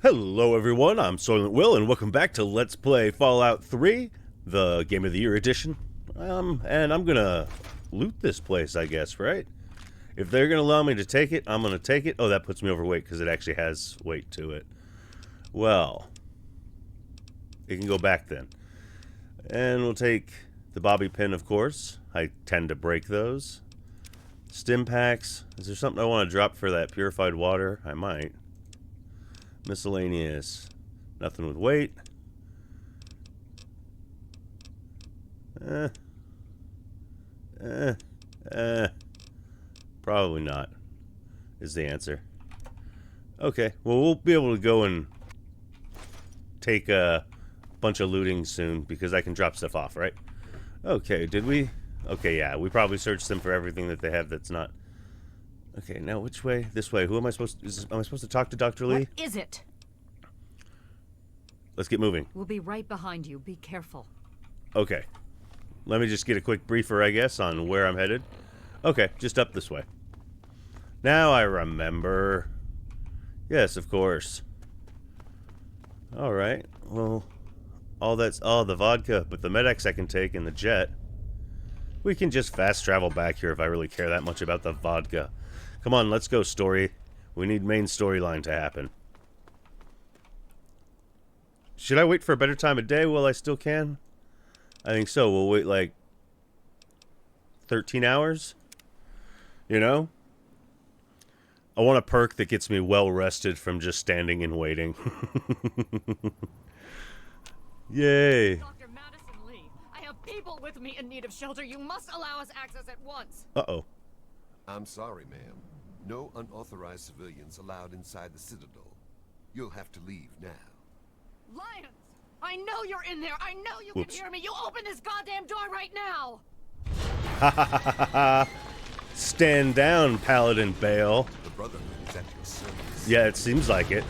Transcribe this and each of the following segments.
Hello everyone, I'm SoylentWill, and welcome back to Let's Play Fallout 3, the Game of the Year edition. And I'm gonna loot this place, I guess, right? If they're gonna allow me to take it, I'm gonna take it. Oh, that puts me overweight, because it actually has weight to it. Well, it can go back then. And we'll take the bobby pin, of course. I tend to break those. Stim packs. Is there something I want to drop for that purified water? I might. Miscellaneous. Nothing with weight. Probably not, is the answer. Okay, well, we'll be able to go and take a bunch of looting soon, because I can drop stuff off, right? Okay, did we? Okay, yeah, we probably searched them for everything that they have that's not. Okay, now which way? This way. Who am I supposed to... am I supposed to talk to Dr. Lee? What is it? Let's get moving. We'll be right behind you. Be careful. Okay. Let me just get a quick briefer, I guess, on where I'm headed. Okay, just up this way. Now I remember. Yes, of course. Alright, well... all that's... oh, the vodka, but the Med-X I can take in the jet. We can just fast travel back here if I really care that much about the vodka. Come on, let's go, story. We need main storyline to happen. Should I wait for a better time of day while I still can? I think so. We'll wait like 13 hours. You know? I want a perk that gets me well rested from just standing and waiting. Yay. Dr. Madison Lee, I have people with me in need of shelter. You must allow us access at once. Uh-oh. I'm sorry, ma'am. No unauthorized civilians allowed inside the Citadel. You'll have to leave now. Lions! I know you're in there! I know you can hear me! You open this goddamn door right now! Ha ha ha ha ha! Stand down, Paladin Bale. The Brotherhood is at your service. Yeah, it seems like it.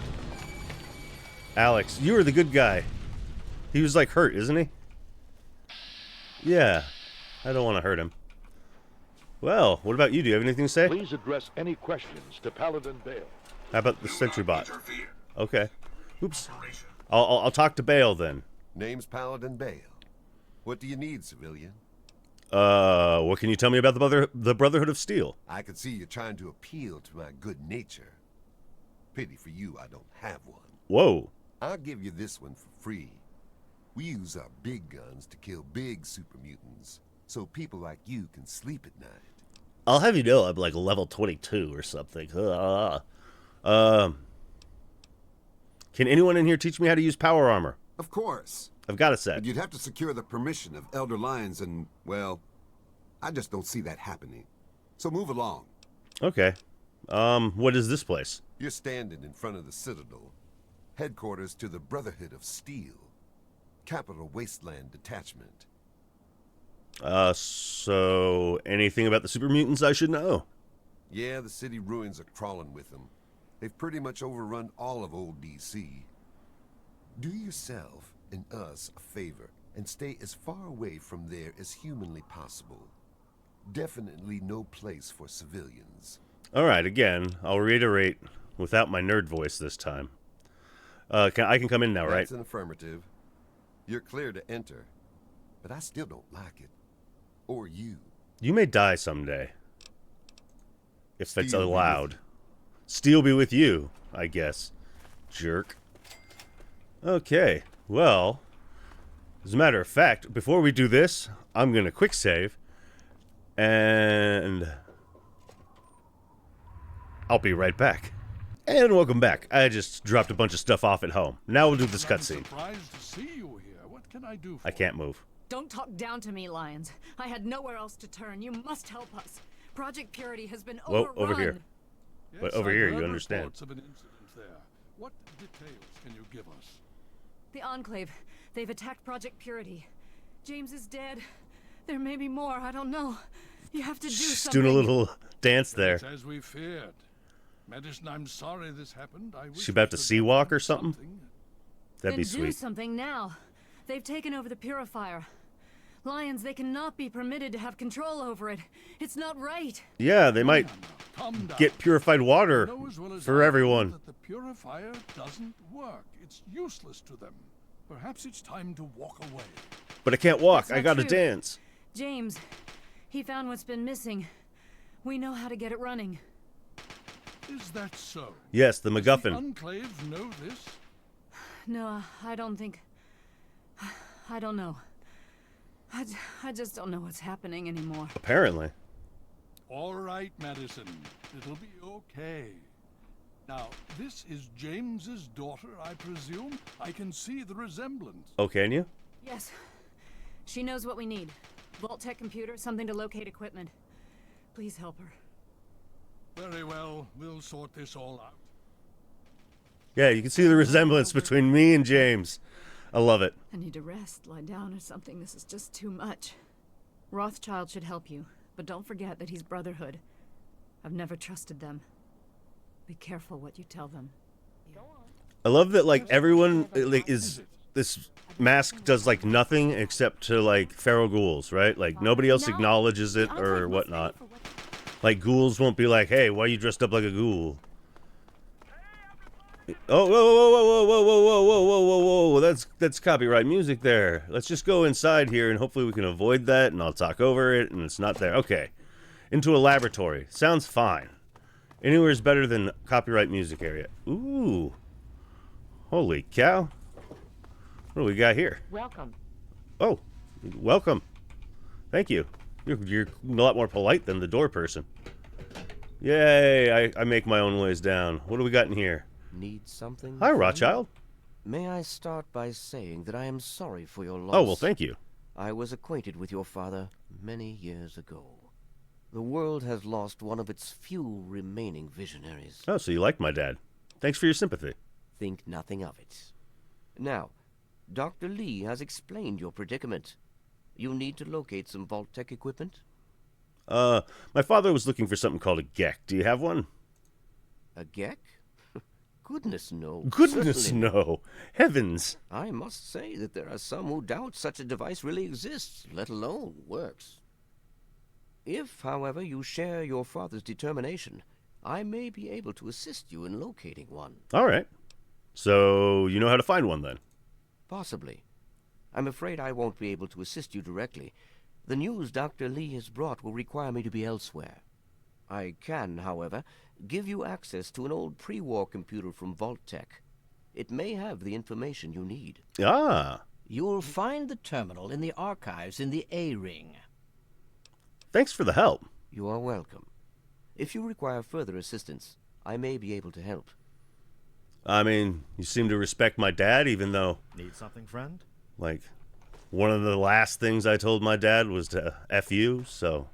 Alex, you were the good guy. He was like hurt, isn't he? Yeah. I don't want to hurt him. Well, what about you? Do you have anything to say? Please address any questions to Paladin Bale. How about the sentry bot? Okay. Oops. I'll talk to Bale then. Name's Paladin Bale. What do you need, civilian? What can you tell me about the Brotherhood of Steel? I can see you're trying to appeal to my good nature. Pity for you, I don't have one. Whoa. I'll give you this one for free. We use our big guns to kill big super mutants, so people like you can sleep at night. I'll have you know I'm like level 22 or something. Can anyone in here teach me how to use power armor? Of course. I've got a set. But you'd have to secure the permission of Elder Lyons and, well, I just don't see that happening. So move along. Okay. What is this place? You're standing in front of the Citadel, headquarters to the Brotherhood of Steel, Capital Wasteland Detachment. So anything about the super mutants I should know? Yeah, the city ruins are crawling with them. They've pretty much overrun all of old DC. Do yourself and us a favor and stay as far away from there as humanly possible. Definitely no place for civilians. Alright, again, I'll reiterate without my nerd voice this time. I can come in now, right? That's an affirmative. You're clear to enter, but I still don't like it. Or you. You may die someday. If that's Steel be allowed. Steel be with you, I guess. Jerk. Okay, well, as a matter of fact, before we do this, I'm going to quick save, and I'll be right back. And welcome back. I just dropped a bunch of stuff off at home. Now we'll do this cutscene. Surprised to see you here. What can I do for I can't move. Don't talk down to me, Lions. I had nowhere else to turn. You must help us. Project Purity has been Whoa, overrun. over here. Yes, But over I've here, heard you understand. reports of an incident there. What details can you give us? The Enclave. They've attacked Project Purity. James is dead. There may be more. I don't know. You have to do She's something. doing a little dance there. It's as we feared. Madison, I'm sorry this happened. I wish She about to we could sea have walk done or something? That'd be Then do sweet. something now. They've taken over the Purifier. Lions, they cannot be permitted to have control over it. It's not right. Yeah, they might calm down. get purified water Know as well as for I do everyone. that the purifier doesn't work. It's useless to them. Perhaps it's time to walk away. But I can't walk. That's I not gotta true. dance. James, he found what's been missing. We know how to get it running. Is that so? Yes, the Does the MacGuffin. Enclave know this? No, I don't think... I don't know. I just don't know what's happening anymore. Apparently. All right, Madison. It'll be okay. Now, this is James's daughter, I presume? I can see the resemblance. Oh, can you? Yes. She knows what we need. Vault-Tec computer, something to locate equipment. Please help her. Very well. We'll sort this all out. Yeah, you can see the resemblance between me and James. I love it. I need to rest, lie down or something. This is just too much. Rothschild should help you, but don't forget that he's Brotherhood. I've never trusted them. Be careful what you tell them. I love that, like, everyone like is this mask does like nothing except to like feral ghouls, right? Like nobody else acknowledges it or whatnot. Like ghouls won't be like, "Hey, why are you dressed up like a ghoul?" Oh, whoa, whoa, whoa, whoa, whoa, whoa, whoa, whoa, whoa, whoa, whoa! That's copyright music there. Let's just go inside here and hopefully we can avoid that, and I'll talk over it, and it's not there. Okay, into a laboratory. Sounds fine. Anywhere is better than copyright music area. Ooh, holy cow! What do we got here? Welcome. Oh, welcome. Thank you. You're a lot more polite than the door person. Yay! I make my own ways down. What do we got in here? Need something? Hi, Rothschild. May I start by saying that I am sorry for your loss? Oh, well, thank you. I was acquainted with your father many years ago. The world has lost one of its few remaining visionaries. Oh, so you like my dad. Thanks for your sympathy. Think nothing of it. Now, Dr. Lee has explained your predicament. You need to locate some Vault-Tec equipment? My father was looking for something called a GEC. Do you have one? A GEC? Goodness, no. Goodness, Certainly not. no. Heavens. I must say that there are some who doubt such a device really exists, let alone works. If, however, you share your father's determination, I may be able to assist you in locating one. All right. So you know how to find one, then? Possibly. I'm afraid I won't be able to assist you directly. The news Dr. Lee has brought will require me to be elsewhere. I can, however, give you access to an old pre-war computer from Vault-Tec. It may have the information you need. Ah. You'll find the terminal in the archives in the A-Ring. Thanks for the help. You are welcome. If you require further assistance, I may be able to help. I mean, you seem to respect my dad, even though, Need something, friend? like, one of the last things I told my dad was to F you, so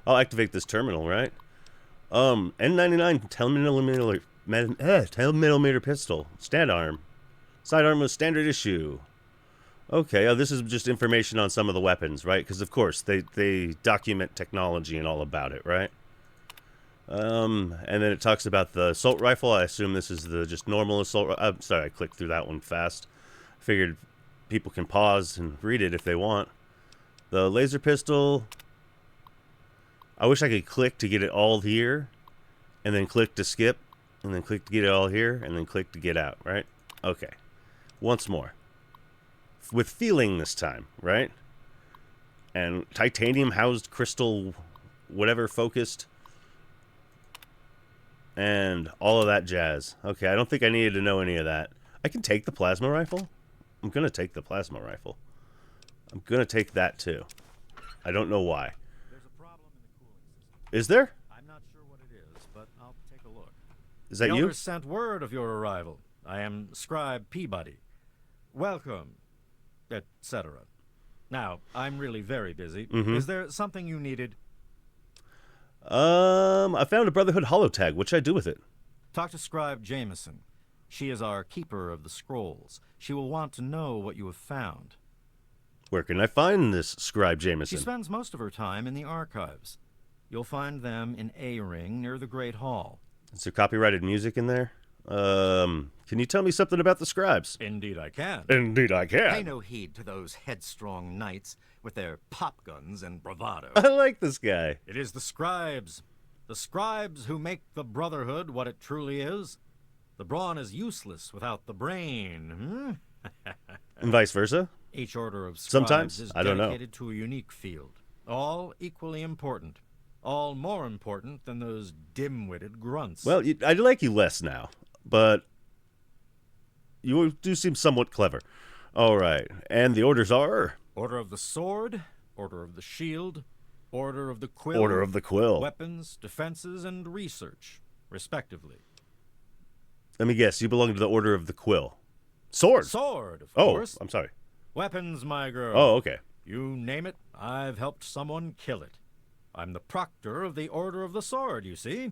I'll activate this terminal, right? N99 10 millimeter pistol. Stand arm. Sidearm was standard issue. Okay, this is just information on some of the weapons, right? Because, of course, they document technology and all about it, right? And then it talks about the assault rifle. I assume this is the just normal assault. I'm sorry, I clicked through that one fast. Figured people can pause and read it if they want. The laser pistol. I wish I could click to get it all here, and then click to skip, and then click to get it all here, and then click to get out, right? Okay. Once more. With feeling this time, right? And titanium housed crystal whatever focused. And all of that jazz. Okay, I don't think I needed to know any of that. I can take the plasma rifle. I'm going to take the plasma rifle. I'm going to take that too. I don't know why. There's a problem in the cooling system. Is there? I'm not sure what it is, but I'll take a look. Is that the you? elders sent word of your arrival. I am Scribe Peabody. Welcome, etc. Now, I'm really very busy. Is there something you needed? I found a Brotherhood holotag. What should I do with it? Talk to Scribe Jameson. She is our keeper of the scrolls. She will want to know what you have found. Where can I find this Scribe She Jameson? spends most of her time in the archives. You'll find them in A-Ring near the Great Hall. Is there copyrighted music in there? Can you tell me something about the scribes? Indeed I can. Indeed I can. Pay no heed to those headstrong knights with their pop guns and bravado. I like this guy. It is the scribes, The scribes who make the Brotherhood what it truly is. The brawn is useless without the brain. And vice versa? Each order of scribes Sometimes? is I don't know. dedicated to a unique field. All equally important. All more important than those dim-witted grunts. Well, I like you less now, but you do seem somewhat clever. All right, and the orders are? Order of the Sword, Order of the Shield, Order of the Quill. Order of the Quill. Weapons, defenses, and research, respectively. Let me guess, you belong to the Order of the Quill. Sword! Sword, of Oh, course. I'm sorry. Weapons, my girl. Oh, okay. You name it, I've helped someone kill it. I'm the proctor of the Order of the Sword, you see.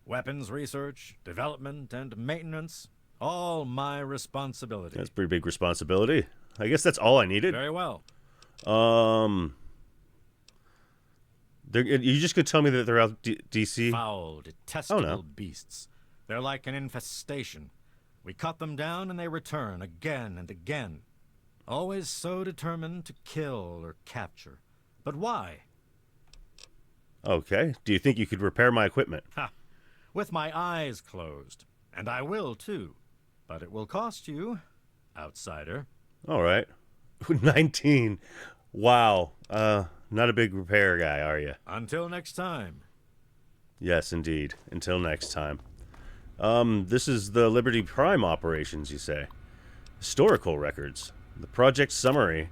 Weapons research, development, and maintenance, all my responsibility. That's a pretty big responsibility. I guess that's all I needed. Very well. You just could tell me that they're out DC? Foul, detestable beasts. They're like an infestation. We cut them down and they return again and again. Always so determined to kill or capture. But why? Okay. Do you think you could repair my equipment? Ha! With my eyes closed. And I will, too. But it will cost you, outsider. All right. 19. Wow. Not a big repair guy, are you? Until next time. Yes, indeed. Until next time. This is the Liberty Prime operations, you say? Historical records. The project summary.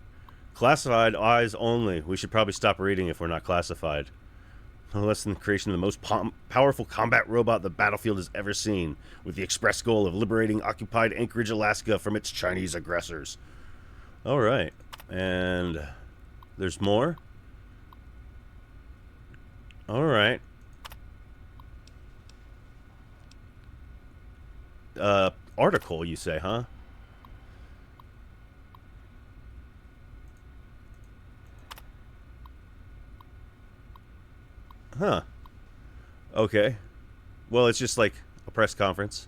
Classified eyes only. We should probably stop reading if we're not classified. No less than the creation of the most powerful combat robot the battlefield has ever seen, with the express goal of liberating occupied Anchorage, Alaska from its Chinese aggressors. Alright. And there's more? Alright. Article, you say, huh? Huh. Okay. Well, it's just like a press conference.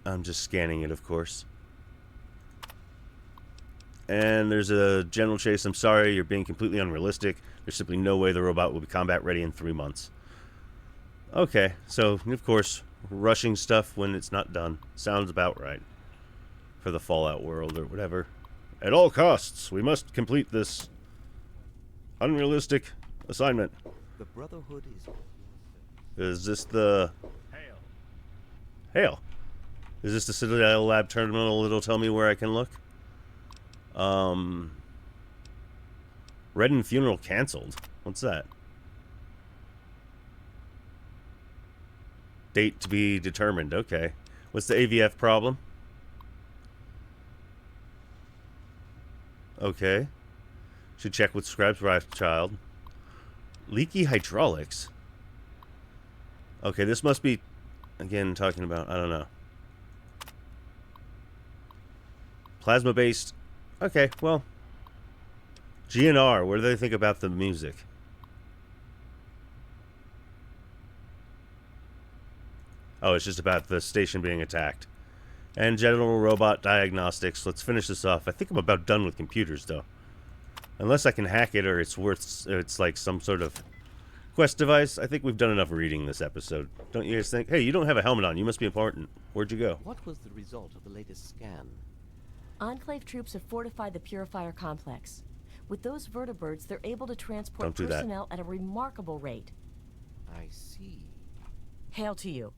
I'm just scanning it, of course. And there's a general chase. I'm sorry, you're being completely unrealistic. There's simply no way the robot will be combat ready in 3 months. Okay, so, of course, rushing stuff when it's not done. Sounds about right. For the Fallout world or whatever. At all costs, we must complete this unrealistic assignment. The Brotherhood is... Is this the... Hail. Is this the Citadel lab terminal that'll tell me where I can look? Redden funeral canceled. What's that? Date to be determined. Okay. What's the AVF problem? Okay. Should check with Scribes Rothschild. Leaky hydraulics. Okay, this must be, again, talking about, I don't know. Plasma-based. Okay, well. GNR, what do they think about the music? Oh, it's just about the station being attacked. And general robot diagnostics. Let's finish this off. I think I'm about done with computers, though. Unless I can hack it or it's like some sort of quest device. I think we've done enough reading this episode. Don't you guys think? Hey, you don't have a helmet on. You must be important. Where'd you go? What was the result of the latest scan? Enclave troops have fortified the Purifier complex. With those vertibirds, they're able to transport Don't do that. personnel at a remarkable rate. I see. Hail to you.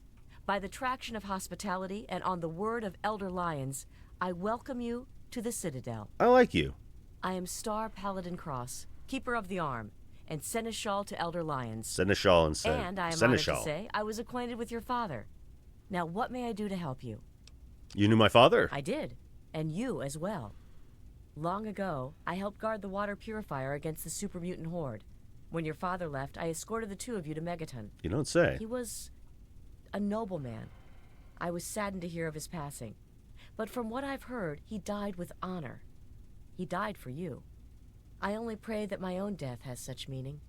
By the traction of hospitality and on the word of Elder Lyons, I welcome you to the Citadel. I like you. I am Star Paladin Cross, Keeper of the Arm, and Seneschal to Elder Lyons. Seneschal and And I am honored to say I was acquainted with your father. Now, what may I do to help you? You knew my father? I did, and you as well. Long ago, I helped guard the water purifier against the super mutant horde. When your father left, I escorted the two of you to Megaton. You don't say. He was a noble man. I was saddened to hear of his passing. But from what I've heard, he died with honor. He died for you. I only pray that my own death has such meaning.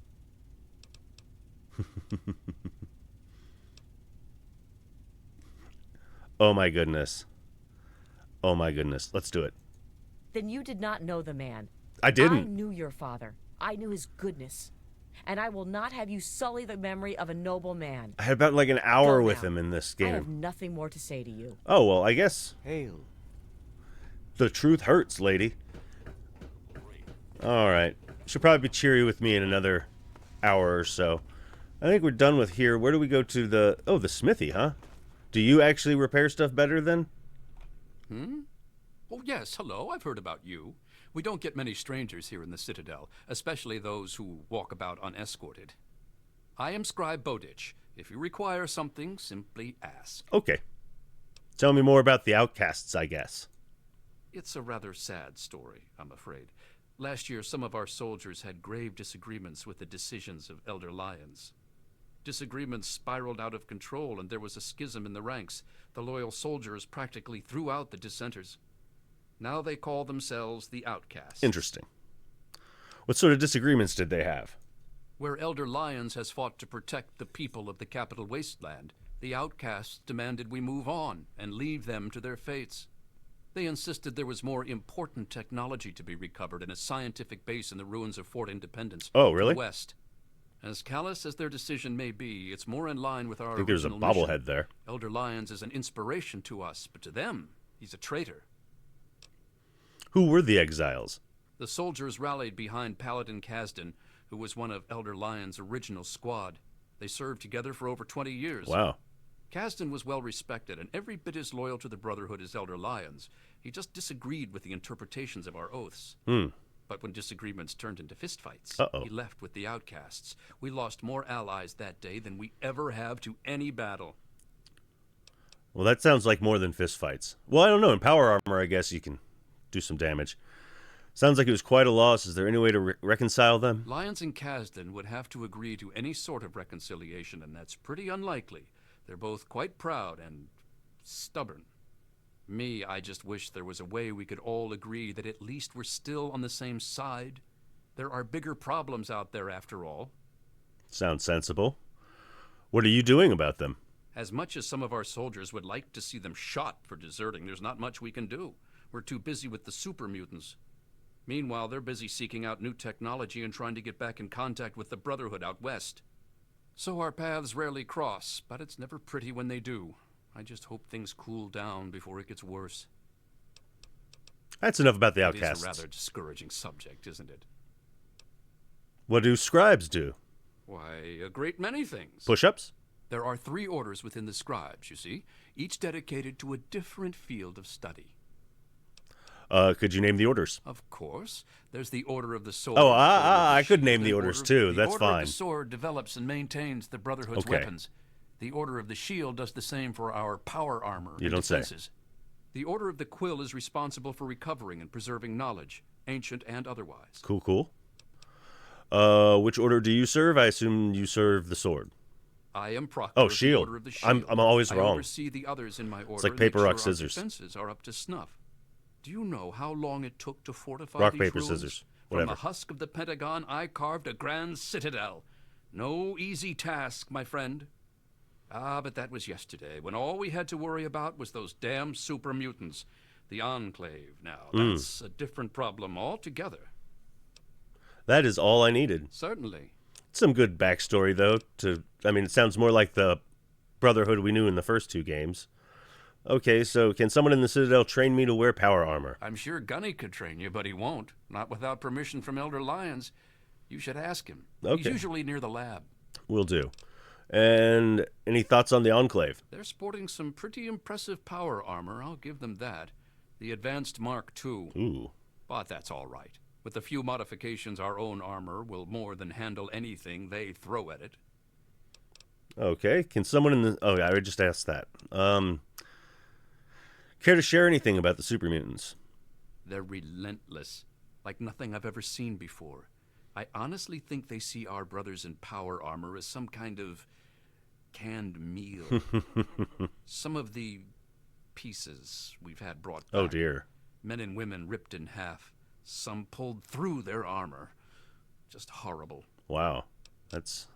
Oh my goodness. Oh my goodness. Let's do it. Then you did not know the man. I didn't. I knew your father. I knew his goodness. and I will not have you sully the memory of a noble man. I had about like an hour Go with now. him in this I game. have nothing more to say to you. Oh, well, I guess Hail. the truth hurts, lady. Alright. She'll probably be cheery with me in another hour or so. I think we're done with here. Where do we go to the... Oh, the smithy, huh? Do you actually repair stuff better then? Oh, yes, hello, I've heard about you. We don't get many strangers here in the Citadel, especially those who walk about unescorted. I am Scribe Bowditch. If you require something, simply ask. Okay. Tell me more about the outcasts, I guess. It's a rather sad story, I'm afraid. Last year, some of our soldiers had grave disagreements with the decisions of Elder Lyons. Disagreements spiraled out of control, and there was a schism in the ranks. The loyal soldiers practically threw out the dissenters. Now they call themselves the Outcasts. Interesting. What sort of disagreements did they have? Where Elder Lyons has fought to protect the people of the capital wasteland, the Outcasts demanded we move on and leave them to their fates. They insisted there was more important technology to be recovered in a scientific base in the ruins of Fort Independence. Oh, to really? the west. As callous as their decision may be, it's more in line with our I think there's a original mission. bobblehead there. Elder Lyons is an inspiration to us, but to them, he's a traitor. Who were the exiles? The soldiers rallied behind Paladin Kasdan, who was one of Elder Lyons' original squad. They served together for over 20 years. Wow. Kasdan was well respected and every bit as loyal to the Brotherhood as Elder Lyons. He just disagreed with the interpretations of our oaths. But when disagreements turned into fistfights, he left with the outcasts. We lost more allies that day than we ever have to any battle. Well, that sounds like more than fistfights. Well, I don't know. In power armor, I guess you can do some damage. Sounds like it was quite a loss. Is there any way to reconcile them? Lyons and Kasdan would have to agree to any sort of reconciliation, and that's pretty unlikely. They're both quite proud and stubborn. Me, I just wish there was a way we could all agree that at least we're still on the same side. There are bigger problems out there after all. Sounds sensible. What are you doing about them? As much as some of our soldiers would like to see them shot for deserting, there's not much we can do. We're too busy with the super mutants. Meanwhile, they're busy seeking out new technology and trying to get back in contact with the Brotherhood out west. So our paths rarely cross, but it's never pretty when they do. I just hope things cool down before it gets worse. That's enough about the It outcasts. is a rather discouraging subject, isn't it? What do scribes do? Why, a great many things. Push-ups? There are 3 orders within the scribes, you see, each dedicated to a different field of study. Could you name the orders? Of course. There's the Order of the Sword. Oh, Order of the I could name Shield, the and orders Order- too. the That's Order fine. of the Sword develops and maintains the Brotherhood's Okay. weapons. The Order of the Shield does the same for our power armor You and don't say. defenses. The Order of the Quill is responsible for recovering and preserving knowledge, ancient and otherwise. Cool, cool. Which order do you serve? I assume you serve the sword. I am proctor Oh, of the shield. Order of the Shield. I'm always I wrong. oversee the others in my order. like and paper, make rock, sure our scissors. defenses are up to snuff. Do you know how long it took to fortify Rock, these paper, ruins? scissors. From Whatever. the husk of the Pentagon, I carved a grand citadel. No easy task, my friend. Ah, but that was yesterday, when all we had to worry about was those damn super mutants. The Enclave, now. That's a different problem altogether. That is all I needed. Certainly. Some good backstory, though. I mean, it sounds more like the Brotherhood we knew in the first 2 games. Okay, so can someone in the Citadel train me to wear power armor? I'm sure Gunny could train you, but he won't. Not without permission from Elder Lyons. You should ask him. Okay. He's usually near the lab. Will do. And any thoughts on the Enclave? They're sporting some pretty impressive power armor, I'll give them that. The Advanced Mark II. Ooh. But that's all right. With a few modifications, our own armor will more than handle anything they throw at it. Okay, can someone in the... Oh, I just asked that. Care to share anything about the super mutants? They're relentless, like nothing I've ever seen before. I honestly think they see our brothers in power armor as some kind of canned meal. Some of the pieces we've had brought back. Oh, dear. Men and women ripped in half. Some pulled through their armor. Just horrible. Wow. That's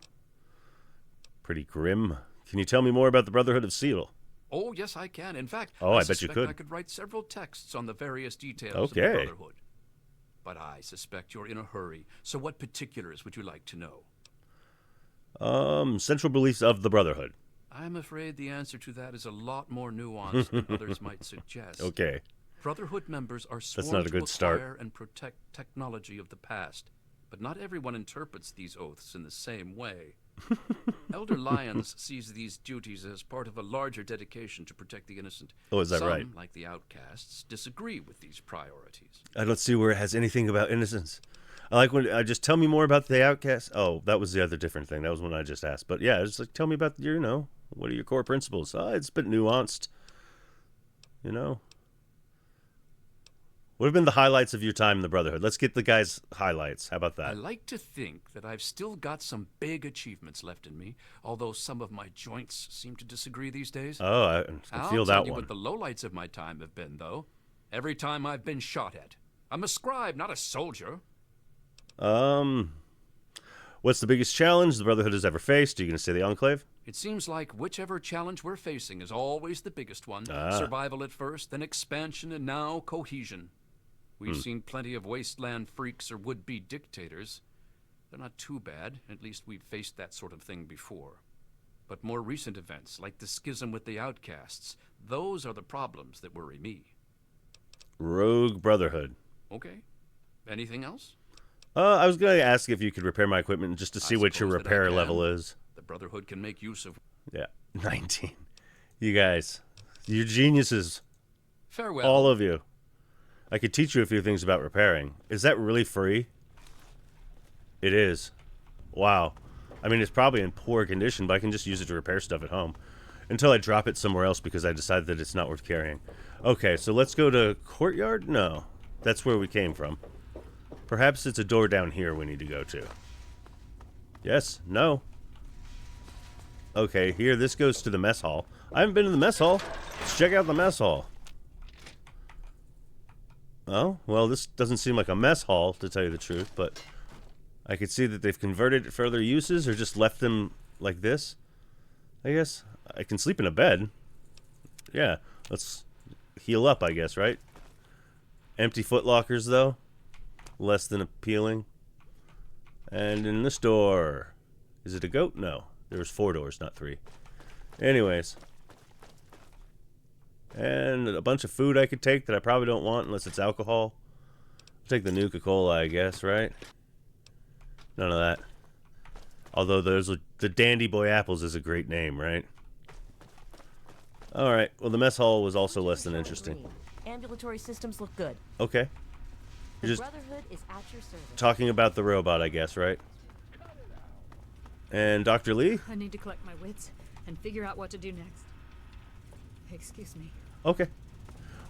pretty grim. Can you tell me more about the Brotherhood of Seal? Oh, yes, I can. In fact, Oh, I bet you suspect could. I could write several texts on the various details of Okay. the Brotherhood. But I suspect you're in a hurry. So what particulars would you like to know? Central beliefs of the Brotherhood. I'm afraid the answer to that is a lot more nuanced than others might suggest. Okay. Brotherhood members are sworn That's not a good to start. acquire and protect technology of the past, but not everyone interprets these oaths in the same way. Elder Lyons sees these duties as part of a larger dedication to protect the innocent. Oh, is that Some, right? like the outcasts, disagree with these priorities. I don't see where it has anything about innocence. I like when I just tell me more about the outcast. Oh, that was the other different thing. That was one I just asked. But yeah, it's like, tell me about your, what are your core principles? It's a bit nuanced. What have been the highlights of your time in the Brotherhood? Let's get the guys' highlights. How about that? I like to think that I've still got some big achievements left in me, although some of my joints seem to disagree these days. Oh, I can feel that I'll tell you one. what the lowlights of my time have been, though. Every time I've been shot at. I'm a scribe, not a soldier. What's the biggest challenge the Brotherhood has ever faced? Are you going to say the Enclave? It seems like whichever challenge we're facing is always the biggest one. Survival at first, then expansion, and now cohesion. We've seen plenty of wasteland freaks or would-be dictators. They're not too bad. At least we've faced that sort of thing before. But more recent events, like the schism with the outcasts, those are the problems that worry me. Rogue Brotherhood. Okay. Anything else? I was going to ask if you could repair my equipment just to see what your suppose that I repair can. level is. The Brotherhood can make use of... Yeah, 19. You guys, you're geniuses. Farewell. All of you. I could teach you a few things about repairing. Is that really free? It is. Wow. I mean, it's probably in poor condition, but I can just use it to repair stuff at home. Until I drop it somewhere else because I decide that it's not worth carrying. Okay, so let's go to Courtyard? No. That's where we came from. Perhaps it's a door down here we need to go to. Yes? No? Okay, here, this goes to the mess hall. I haven't been to the mess hall. Let's check out the mess hall. Oh, well, this doesn't seem like a mess hall, to tell you the truth, but I could see that they've converted it for other uses or just left them like this. I guess I can sleep in a bed. Yeah, let's heal up, I guess, right? Empty footlockers, though. Less than appealing. And in this door, is it a goat? No, there was 4 doors, not 3. Anyways. And a bunch of food I could take that I probably don't want unless it's alcohol. I'll take the Nuka-Cola, I guess, right? None of that. Although the Dandy Boy Apples is a great name, right? Alright, well the mess hall was also less than interesting. Ambulatory systems look good. Okay. The You're just Brotherhood is at your service. talking about the robot, I guess, right? And Dr. Lee? I need to collect my wits and figure out what to do next. Excuse me. Okay.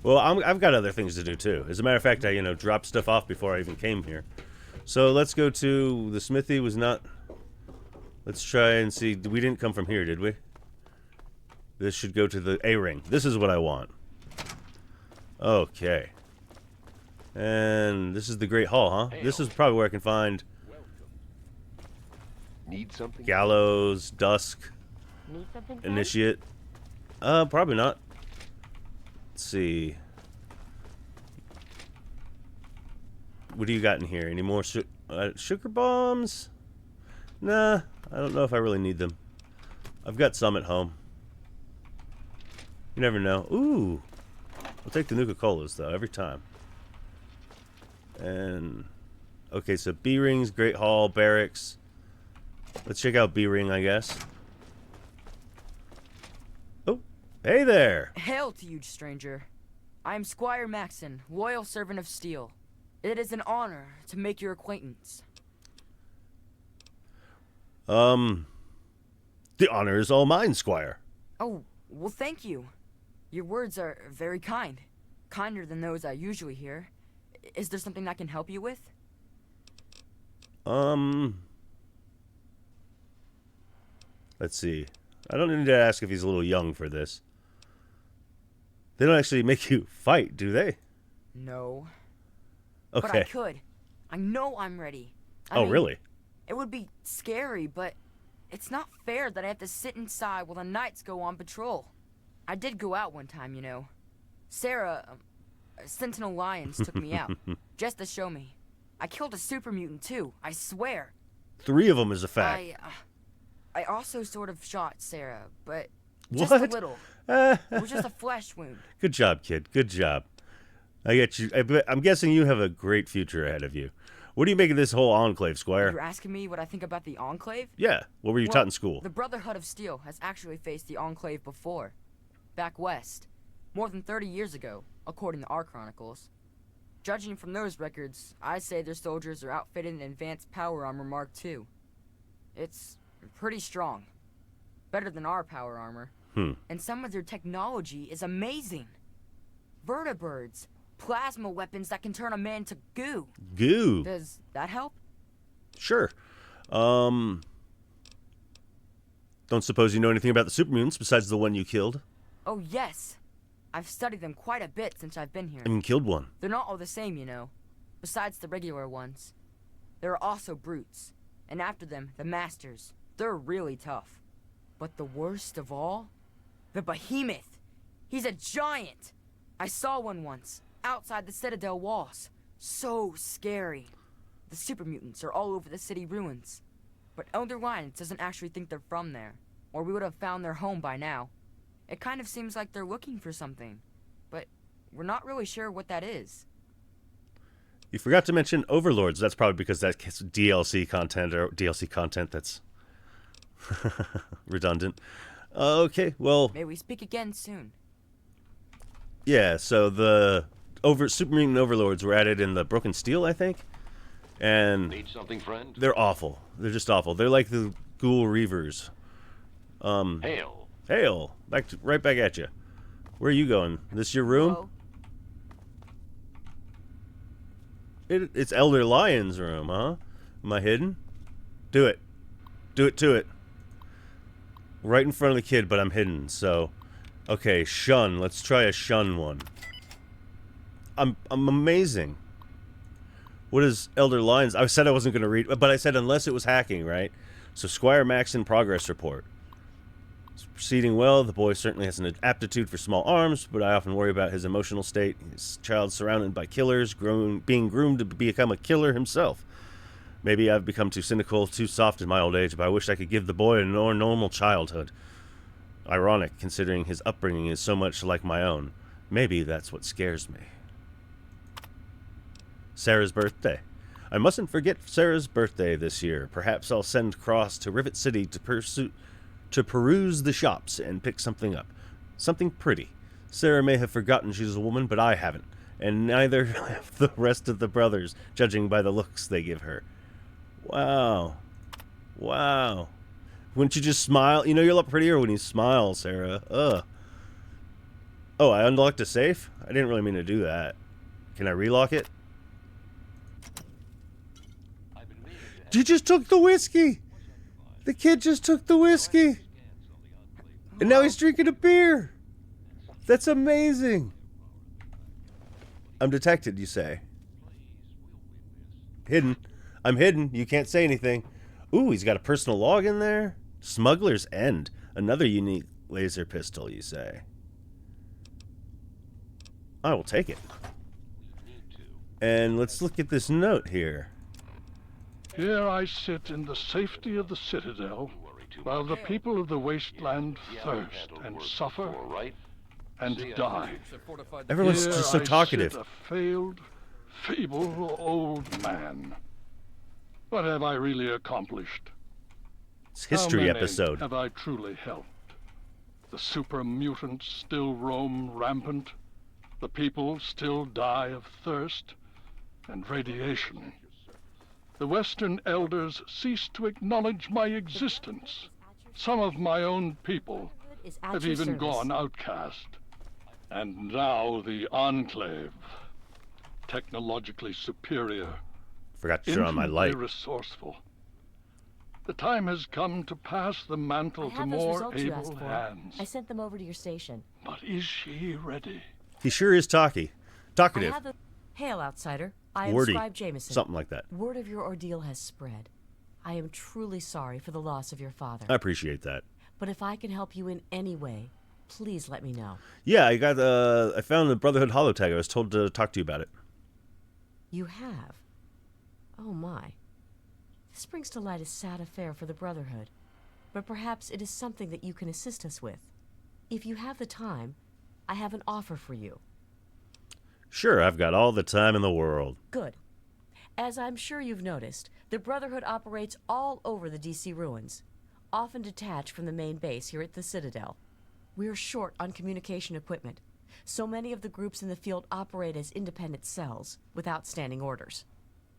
Well, I've got other things to do, too. As a matter of fact, I, dropped stuff off before I even came here. So let's go to... The smithy was not... Let's try and see... We didn't come from here, did we? This should go to the A-ring. This is what I want. Okay. And this is the Great Hall, huh? This is probably where I can find... Need something? Gallows, Dusk, Need something? Initiate. Probably not. Let's see. What do you got in here? Any more sugar bombs? Nah, I don't know if I really need them. I've got some at home. You never know. Ooh. I'll take the Nuka-Colas, though, every time. And... Okay, so B-Rings, Great Hall, Barracks. Let's check out B-Ring, I guess. Oh, hey there! Hail to you, stranger. I am Squire Maxon, loyal servant of steel. It is an honor to make your acquaintance. The honor is all mine, Squire. Oh, well, thank you. Your words are very kind. Kinder than those I usually hear. Is there something I can help you with? Let's see. I don't need to ask if he's a little young for this. They don't actually make you fight, do they? No. Okay. But I could. I know I'm ready. I mean, really? It would be scary, but it's not fair that I have to sit inside while the knights go on patrol. I did go out one time, you know. Sarah, Sentinel Lyons took me out, just to show me. I killed a super mutant too, I swear. 3 of them is a fact. I also sort of shot Sarah, but just a What? little. It was just a flesh wound. Good job, kid. Good job. I get you. I'm guessing you have a great future ahead of you. What do you make of this whole Enclave, Squire? You're asking me what I think about the Enclave? Yeah. What were you taught in school? The Brotherhood of Steel has actually faced the Enclave before. Back west. More than 30 years ago, according to our chronicles. Judging from those records, I say their soldiers are outfitted in advanced power armor Mark II. It's pretty strong. Better than our power armor. And some of their technology is amazing. Vertibirds. Plasma weapons that can turn a man to goo. Goo. Does that help? Sure. Don't suppose you know anything about the supermutants besides the one you killed? Oh, yes. I've studied them quite a bit since I've been here. I mean, killed one. They're not all the same, you know. Besides the regular ones. There are also brutes. And after them, the masters. They're really tough. But the worst of all? The behemoth. He's a giant. I saw one once. Outside the Citadel walls. So scary. The super mutants are all over the city ruins. But Elder Lyons doesn't actually think they're from there, or we would have found their home by now. It kind of seems like they're looking for something, but we're not really sure what that is. You forgot to mention Overlords. That's probably because that's DLC content or DLC content that's redundant. Okay, well... May we speak again soon. Yeah, so the Super Mutant Overlords were added in the Broken Steel, I think. And need something, friend? They're awful. They're just awful. They're like the Ghoul Reavers. Hail. Hail. Right back at you. Where are you going? This your room? Hello? It's Elder Lyon's room, huh? Am I hidden? Do it. Do it to it. Right in front of the kid, but I'm hidden, so... Okay, shun. Let's try a shun one. I'm amazing. What is Elder Lyons? I said I wasn't going to read, but I said unless it was hacking, right? So Squire Maxon progress report. It's proceeding well. The boy certainly has an aptitude for small arms, but I often worry about his emotional state. His child surrounded by killers, being groomed to become a killer himself. Maybe I've become too cynical, too soft in my old age, but I wish I could give the boy a more normal childhood. Ironic, considering his upbringing is so much like my own. Maybe that's what scares me. Sarah's birthday. I mustn't forget Sarah's birthday this year. Perhaps I'll send Cross to Rivet City to peruse the shops and pick something up. Something pretty. Sarah may have forgotten she's a woman, but I haven't. And neither have the rest of the brothers, judging by the looks they give her. Wow. Wow. Wouldn't you just smile? You know you're a lot prettier when you smile, Sarah. Ugh. Oh, I unlocked a safe? I didn't really mean to do that. Can I relock it? You just took the whiskey! The kid just took the whiskey! And now he's drinking a beer! That's amazing! I'm detected, you say. Hidden. I'm hidden. You can't say anything. Ooh, he's got a personal log in there. Smuggler's End. Another unique laser pistol, you say. I will take it. And let's look at this note here. Here I sit in the safety of the Citadel, while the people of the wasteland thirst and suffer and die. Everyone's Here just so I talkative. sit a failed, feeble old man. What have I really accomplished? It's history How many episode. have I truly helped? The super mutants still roam rampant. The people still die of thirst and radiation. The Western elders cease to acknowledge my existence. Some of my own people have even gone outcast. And now the Enclave, technologically superior, Forgot to turn on my light. resourceful. The time has come to pass the mantle to more able hands. I sent them over to your station. But is she ready? He sure is talkative. Hail, outsider. I am Wordy. Scribe Jameson. Something like that. Word of your ordeal has spread. I am truly sorry for the loss of your father. I appreciate that. But if I can help you in any way, please let me know. Yeah, I found the Brotherhood holotag. I was told to talk to you about it. You have? Oh my. This brings to light a sad affair for the Brotherhood. but perhaps it is something that you can assist us with. If you have the time, I have an offer for you. Sure, I've got all the time in the world. Good. As I'm sure you've noticed, the Brotherhood operates all over the DC ruins, often detached from the main base here at the Citadel. We're short on communication equipment, so many of the groups in the field operate as independent cells, without standing orders.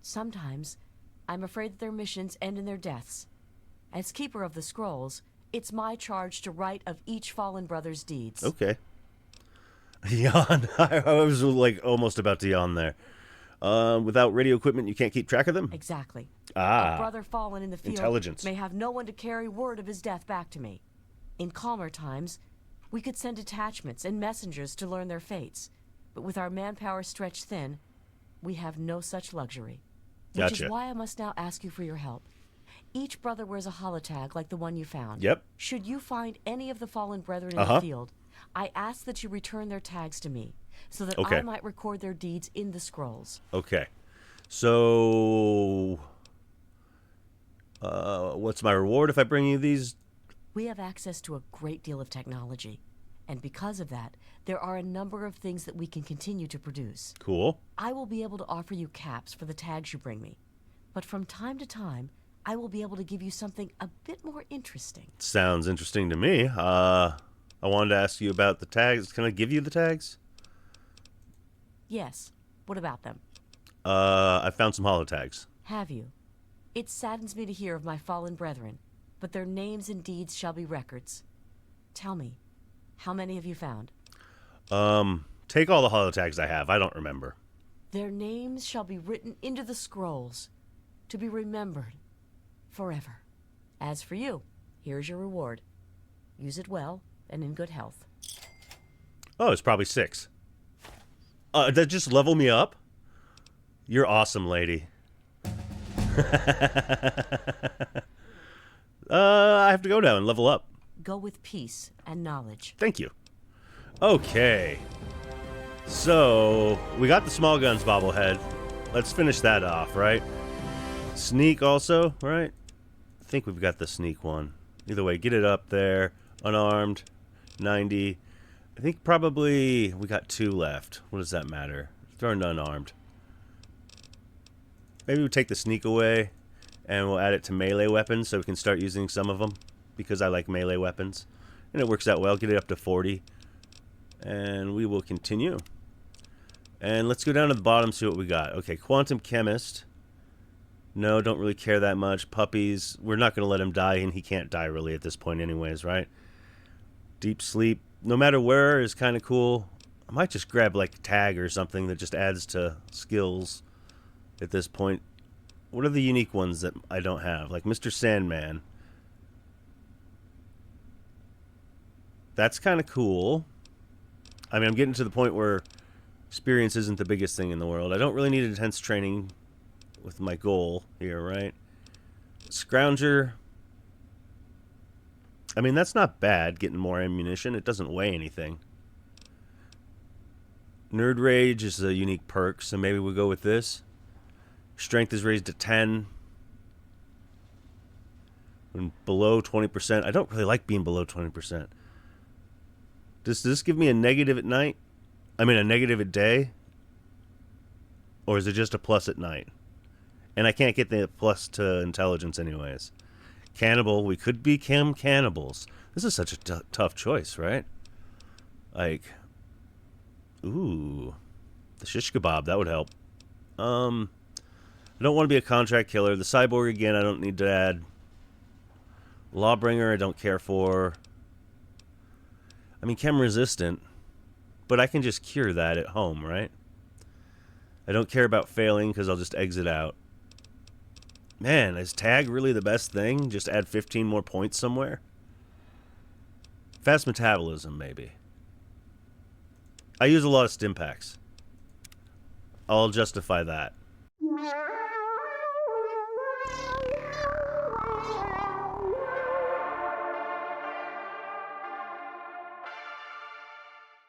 Sometimes, I'm afraid that their missions end in their deaths. As Keeper of the Scrolls, it's my charge to write of each fallen brother's deeds. Okay. Yawn. I was like almost about to yawn there. Without radio equipment, you can't keep track of them? Exactly. Ah. A brother fallen in the field Intelligence. may have no one to carry word of his death back to me. In calmer times, we could send detachments and messengers to learn their fates. But with our manpower stretched thin, we have no such luxury. Which Gotcha. is why I must now ask you for your help. Each brother wears a holotag like the one you found. Yep. Should you find any of the fallen brethren in Uh-huh. the field, I ask that you return their tags to me, so that Okay. I might record their deeds in the scrolls. Okay. So, what's my reward if I bring you these? We have access to a great deal of technology, and because of that, there are a number of things that we can continue to produce. Cool. I will be able to offer you caps for the tags you bring me, but from time to time, I will be able to give you something a bit more interesting. Sounds interesting to me. I wanted to ask you about the tags. Can I give you the tags? Yes, what about them? I found some holotags. Have you? It saddens me to hear of my fallen brethren, but their names and deeds shall be records. Tell me, how many have you found? Take all the holotags I have. I don't remember. Their names shall be written into the scrolls, to be remembered forever. As for you, here's your reward. Use it well and in good health. Oh, it's probably 6. That just level me up? You're awesome, lady. I have to go now and level up. Go with peace and knowledge. Thank you. Okay. So, we got the small guns bobblehead. Let's finish that off, right? Sneak also, right? I think we've got the sneak one. Either way, get it up there. Unarmed. 90. I think probably we got 2 left. What does that matter? Throw in unarmed. Maybe we'll take the sneak away and we'll add it to melee weapons so we can start using some of them because I like melee weapons. And it works out well. Get it up to 40. And we will continue. And let's go down to the bottom, see what we got. Okay, Quantum Chemist. No, don't really care that much. Puppies, we're not going to let him die, and he can't die really at this point anyways, right? Deep Sleep, no matter where, is kind of cool. I might just grab like Tag or something that just adds to skills at this point. What are the unique ones that I don't have? Like Mr. Sandman. That's kind of cool. I mean, I'm getting to the point where experience isn't the biggest thing in the world. I don't really need intense training with my goal here, right? Scrounger. I mean, that's not bad, getting more ammunition. It doesn't weigh anything. Nerd Rage is a unique perk, so maybe we'll go with this. Strength is raised to 10. When below 20%. I don't really like being below 20%. Does this give me a negative at night? I mean, a negative at day? Or is it just a plus at night? And I can't get the plus to intelligence anyways. Cannibal, we could become cannibals. This is such a tough choice, right? Like, ooh, the shish kebab, that would help. I don't want to be a contract killer. The cyborg, again, I don't need to add. Lawbringer, I don't care for. I mean, chem resistant, but I can just cure that at home, right? I don't care about failing because I'll just exit out. Man, is Tag really the best thing? Just add 15 more points somewhere? Fast metabolism, maybe. I use a lot of stim packs. I'll justify that.